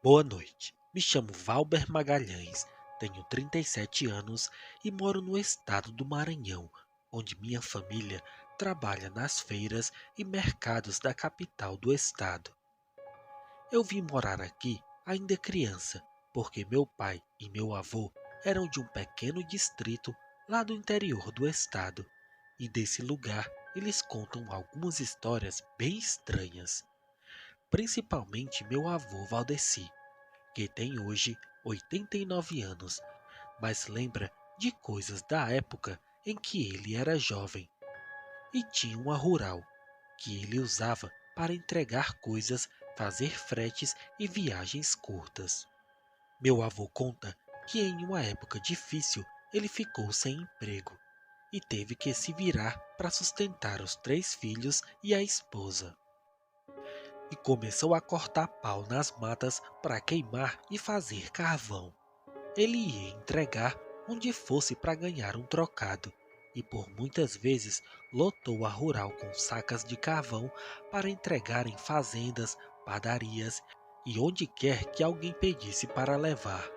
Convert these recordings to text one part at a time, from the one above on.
Boa noite. Me chamo Valber Magalhães, tenho 37 anos e moro no estado do Maranhão, onde minha família trabalha nas feiras e mercados da capital do estado. Eu vim morar aqui ainda criança, porque meu pai e meu avô eram de um pequeno distrito lá do interior do estado, e desse lugar eles contam algumas histórias bem estranhas, principalmente meu avô Valdeci, que tem hoje 89 anos, mas lembra de coisas da época em que ele era jovem. E tinha uma rural, que ele usava para entregar coisas, fazer fretes e viagens curtas. Meu avô conta que em uma época difícil ele ficou sem emprego e teve que se virar para sustentar os 3 filhos e a esposa. E começou a cortar pau nas matas para queimar e fazer carvão. Ele ia entregar onde fosse para ganhar um trocado, e por muitas vezes lotou a rural com sacas de carvão para entregar em fazendas, padarias e onde quer que alguém pedisse para levar.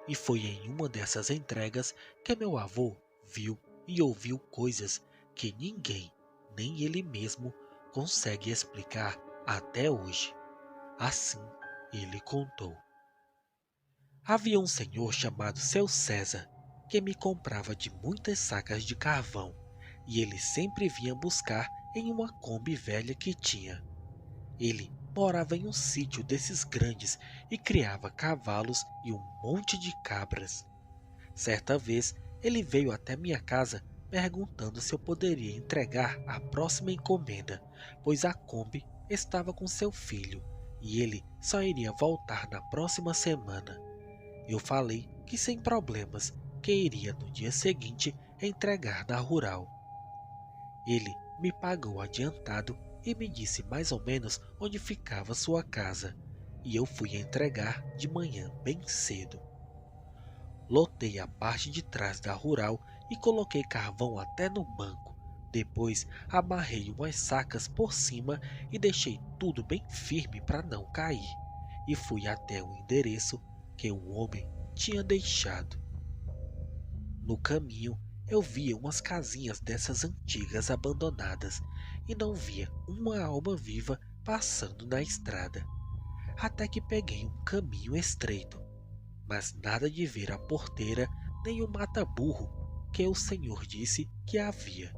E foi em uma dessas entregas que meu avô viu e ouviu coisas que ninguém, nem ele mesmo, consegue explicar até hoje. Assim ele contou. Havia um senhor chamado Seu César, que me comprava de muitas sacas de carvão, e ele sempre vinha buscar em uma Kombi velha que tinha. Ele morava em um sítio desses grandes e criava cavalos e um monte de cabras. Certa vez, ele veio até minha casa perguntando se eu poderia entregar a próxima encomenda, pois a Kombi estava com seu filho e ele só iria voltar na próxima semana. Eu falei que sem problemas, que iria no dia seguinte entregar na rural. Ele me pagou adiantado e me disse mais ou menos onde ficava sua casa, e eu fui entregar de manhã bem cedo. Lotei a parte de trás da rural e coloquei carvão até no banco. Depois amarrei umas sacas por cima e deixei tudo bem firme para não cair. E fui até o endereço que o homem tinha deixado. No caminho, eu via umas casinhas dessas antigas abandonadas e não via uma alma viva passando na estrada. Até que peguei um caminho estreito, mas nada de ver a porteira nem o mata-burro que o senhor disse que havia.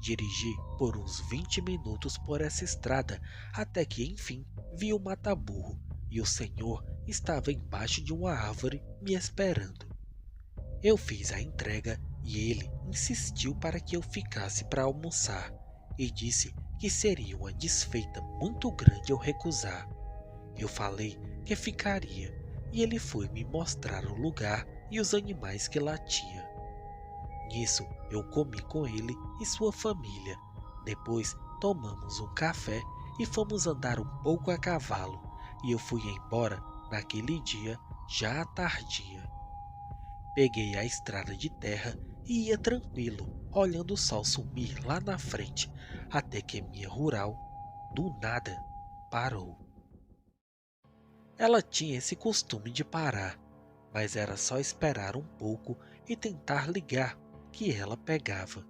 Dirigi por uns 20 minutos por essa estrada até que enfim vi o mata-burro e o senhor estava embaixo de uma árvore me esperando. Eu fiz a entrega e ele insistiu para que eu ficasse para almoçar e disse que seria uma desfeita muito grande eu recusar. Eu falei que ficaria e ele foi me mostrar o lugar e os animais que lá tinha. Nisso eu comi com ele e sua família. Depois tomamos um café e fomos andar um pouco a cavalo, e eu fui embora naquele dia já à tardinha. Peguei a estrada de terra e ia tranquilo, olhando o sol sumir lá na frente, até que minha rural, do nada, parou. Ela tinha esse costume de parar, mas era só esperar um pouco e tentar ligar que ela pegava.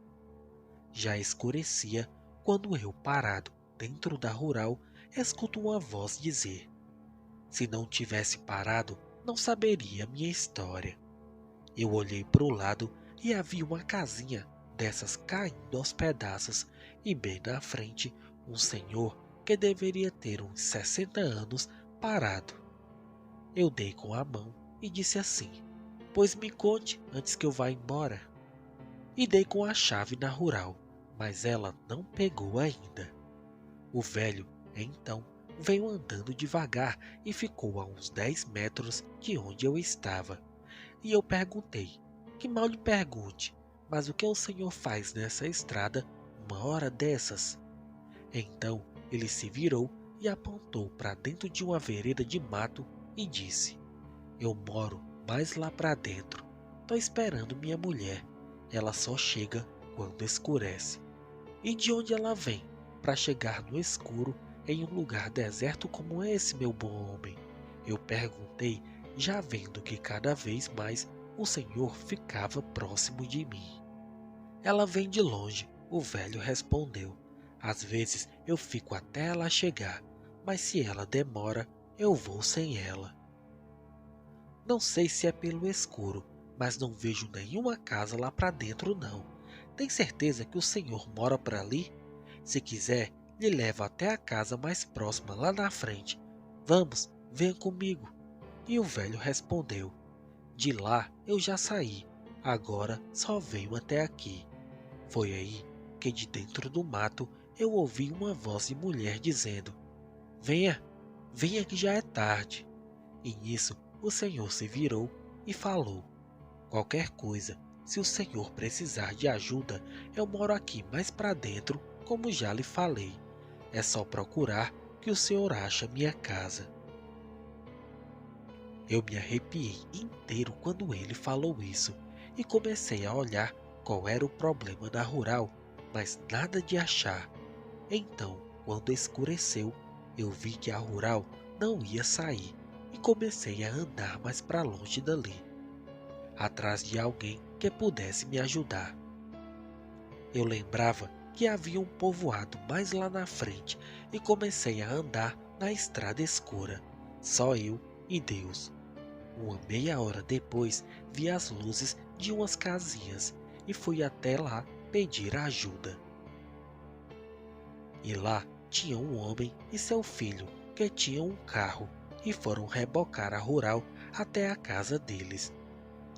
Já escurecia quando eu, parado dentro da rural, escuto uma voz dizer: se não tivesse parado, não saberia minha história. Eu olhei para o lado e havia uma casinha dessas caindo aos pedaços e bem na frente um senhor que deveria ter uns 60 anos parado. Eu dei com a mão e disse assim: pois me conte antes que eu vá embora. E dei com a chave na rural, mas ela não pegou ainda. O velho, então, veio andando devagar e ficou a uns 10 metros de onde eu estava. E eu perguntei: que mal lhe pergunte, mas o que o senhor faz nessa estrada uma hora dessas? Então ele se virou e apontou para dentro de uma vereda de mato e disse: eu moro mais lá para dentro. Tô esperando minha mulher. Ela só chega quando escurece. E de onde ela vem para chegar no escuro em um lugar deserto como esse, meu bom homem? Eu perguntei, já vendo que cada vez mais o Senhor ficava próximo de mim. Ela vem de longe, o velho respondeu. Às vezes eu fico até ela chegar, mas se ela demora, eu vou sem ela. Não sei se é pelo escuro, mas não vejo nenhuma casa lá para dentro não. Tem certeza que o senhor mora por ali? Se quiser, lhe levo até a casa mais próxima lá na frente. Vamos, venha comigo. E o velho respondeu. De lá eu já saí, agora só venho até aqui. Foi aí que de dentro do mato eu ouvi uma voz de mulher dizendo: Venha, venha que já é tarde. E nisso o Senhor se virou e falou: Qualquer coisa, se o Senhor precisar de ajuda, eu moro aqui mais para dentro, como já lhe falei. É só procurar que o Senhor acha minha casa. Eu me arrepiei inteiro quando ele falou isso e comecei a olhar qual era o problema da rural, mas nada de achar. Então, quando escureceu, eu vi que a rural não ia sair e comecei a andar mais para longe dali, atrás de alguém que pudesse me ajudar. Eu lembrava que havia um povoado mais lá na frente e comecei a andar na estrada escura, só eu e Deus. Uma meia hora depois, vi as luzes de umas casinhas e fui até lá pedir ajuda. E lá tinha um homem e seu filho que tinham um carro e foram rebocar a rural até a casa deles.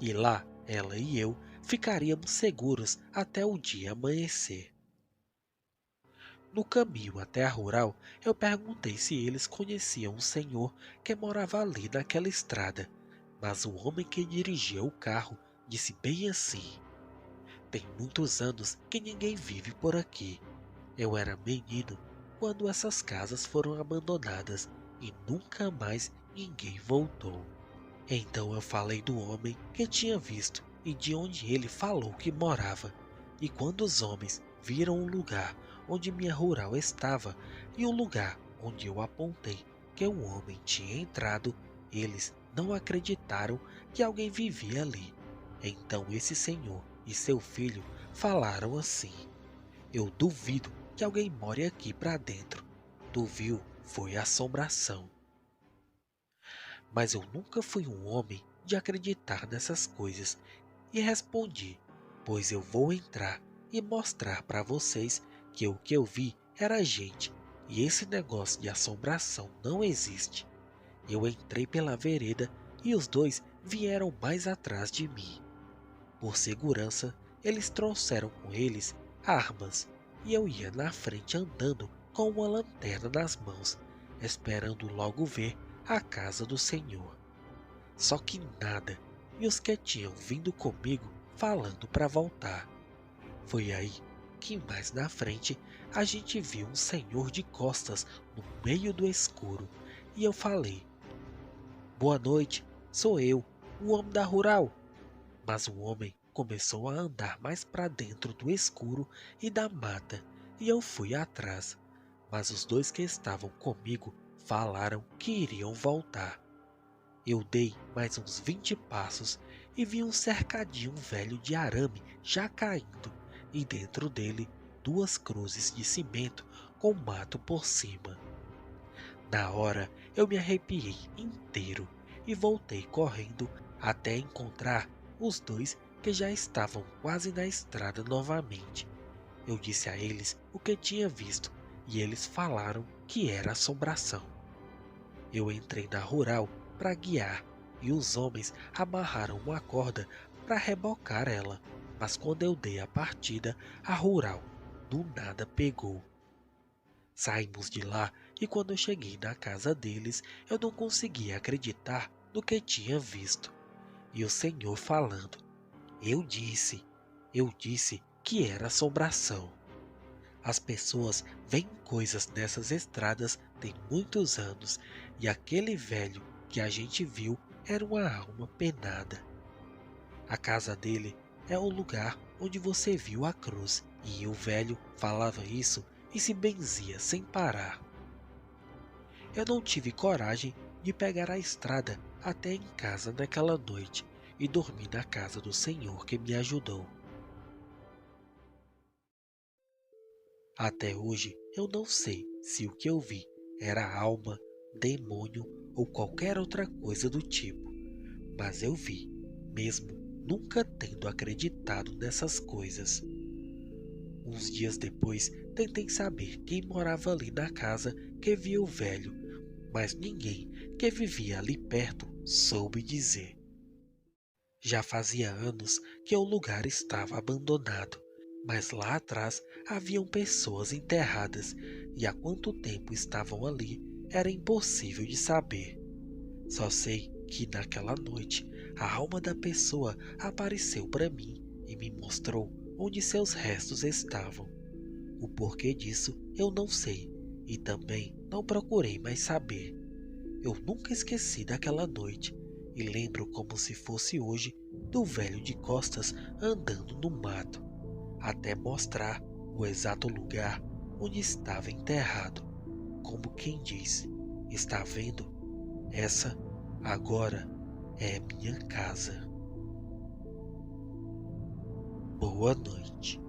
E lá ela e eu ficaríamos seguros até o dia amanhecer. No caminho até a rural, eu perguntei se eles conheciam um senhor que morava ali naquela estrada, mas o homem que dirigia o carro disse bem assim: Tem muitos anos que ninguém vive por aqui. Eu era menino quando essas casas foram abandonadas e nunca mais ninguém voltou. Então eu falei do homem que tinha visto e de onde ele falou que morava. E quando os homens viram o lugar onde minha rural estava e o lugar onde eu apontei que o homem tinha entrado, eles não acreditaram que alguém vivia ali. Então esse senhor e seu filho falaram assim: Eu duvido que alguém more aqui para dentro. Tu viu, foi assombração. Mas eu nunca fui um homem de acreditar nessas coisas e respondi: Pois eu vou entrar e mostrar para vocês que o que eu vi era gente e esse negócio de assombração não existe. Eu entrei pela vereda e os dois vieram mais atrás de mim. Por segurança, eles trouxeram com eles armas e eu ia na frente andando com uma lanterna nas mãos, esperando logo ver a casa do Senhor. Só que nada, e os que tinham vindo comigo falando para voltar. Foi aí que mais na frente a gente viu um senhor de costas no meio do escuro e eu falei: Boa noite, sou eu, o homem da rural. Mas o homem começou a andar mais para dentro do escuro e da mata e eu fui atrás. Mas os dois que estavam comigo falaram que iriam voltar. Eu dei mais uns 20 passos e vi um cercadinho velho de arame já caindo e dentro dele 2 cruzes de cimento com mato por cima. Na hora eu me arrepiei inteiro e voltei correndo até encontrar os dois que já estavam quase na estrada novamente. Eu disse a eles o que tinha visto e eles falaram que era assombração. Eu entrei na rural para guiar e os homens amarraram uma corda para rebocar ela, mas quando eu dei a partida, a rural do nada pegou. Saímos de lá e quando eu cheguei na casa deles, eu não conseguia acreditar no que tinha visto. E o Senhor falando: Eu disse que era assombração. As pessoas veem coisas nessas estradas tem muitos anos e aquele velho que a gente viu era uma alma penada. A casa dele é o lugar onde você viu a cruz e o velho falava isso e se benzia sem parar. Eu não tive coragem de pegar a estrada até em casa naquela noite e dormir na casa do Senhor que me ajudou. Até hoje eu não sei se o que eu vi era alma, demônio ou qualquer outra coisa do tipo, mas eu vi, mesmo nunca tendo acreditado nessas coisas. Uns dias depois, tentei saber quem morava ali na casa que via o velho, mas ninguém que vivia ali perto soube dizer. Já fazia anos que o lugar estava abandonado, mas lá atrás haviam pessoas enterradas e há quanto tempo estavam ali era impossível de saber. Só sei que naquela noite a alma da pessoa apareceu para mim e me mostrou onde seus restos estavam. O porquê disso eu não sei e também não procurei mais saber. Eu nunca esqueci daquela noite e lembro como se fosse hoje do velho de costas andando no mato, até mostrar o exato lugar onde estava enterrado, como quem diz: está vendo? Essa agora é minha casa. Boa noite.